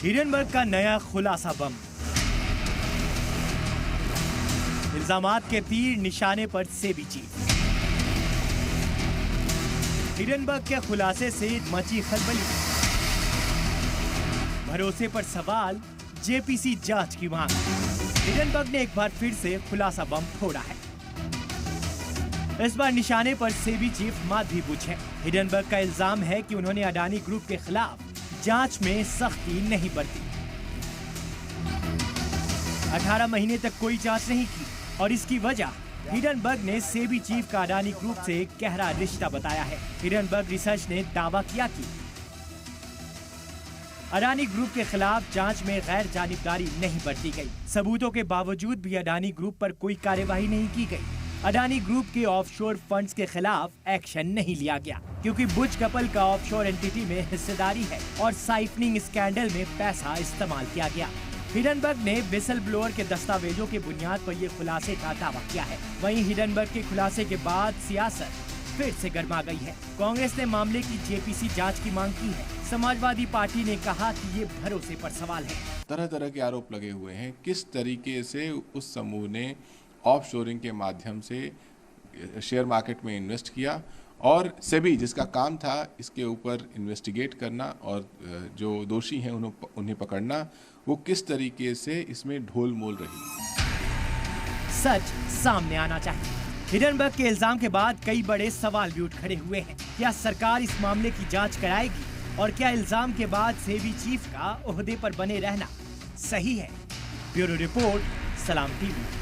Hindenburg का नया खुलासा बम। इल्जामात के तीर निशाने पर सेबी चीफ। हिडनबर्ग के खुलासे से मची खलबली। भरोसे पर सवाल, जेपीसी जांच की मांग। हिडनबर्ग ने एक बार फिर से खुलासा बम फोड़ा है। इस बार निशाने पर सेबी चीफ माधवी बुच है। हिडनबर्ग का इल्जाम है कि उन्होंने अडानी ग्रुप के खिलाफ जांच में सख्ती नहीं बरती। 18 महीने तक कोई जांच नहीं की और इसकी वजह हिडनबर्ग ने सेबी चीफ का अडानी ग्रुप से गहरा रिश्ता बताया है। हिडनबर्ग रिसर्च ने दावा किया कि अडानी ग्रुप के खिलाफ जांच में गैर जानिबदारी नहीं बरती गई। सबूतों के बावजूद भी अडानी ग्रुप पर कोई कार्यवाही नहीं की गई। अडानी ग्रुप के ऑफशोर फंड्स के खिलाफ एक्शन नहीं लिया गया क्योंकि बुच कपल का ऑफशोर एंटिटी में हिस्सेदारी है और साइफनिंग स्कैंडल में पैसा इस्तेमाल किया गया। हिडनबर्ग ने विसल ब्लोअर के दस्तावेजों के बुनियाद पर ये खुलासे का दावा किया है। वहीं हिडनबर्ग के खुलासे के बाद सियासत फिर से गर्मा गई है। कांग्रेस ने मामले की जेपीसी जांच की मांग की है। समाजवादी पार्टी ने कहा कि ये भरोसे पर सवाल है। तरह तरह के आरोप लगे हुए हैं। किस तरीके से उस समूह ने ऑफशोरिंग के माध्यम से शेयर मार्केट में इन्वेस्ट किया और सेबी जिसका काम था इसके ऊपर इन्वेस्टिगेट करना और जो दोषी हैं उन्हें पकड़ना, वो किस तरीके से इसमें ढोल मोल रही। सच सामने आना चाहिए। हिडनबर्ग के इल्जाम के बाद कई बड़े सवाल भी उठ खड़े हुए हैं। क्या सरकार इस मामले की जांच कराएगी और क्या इल्जाम के बाद सेबी चीफ का ओहदे पर बने रहना सही है? ब्यूरो रिपोर्ट, सलाम टीवी।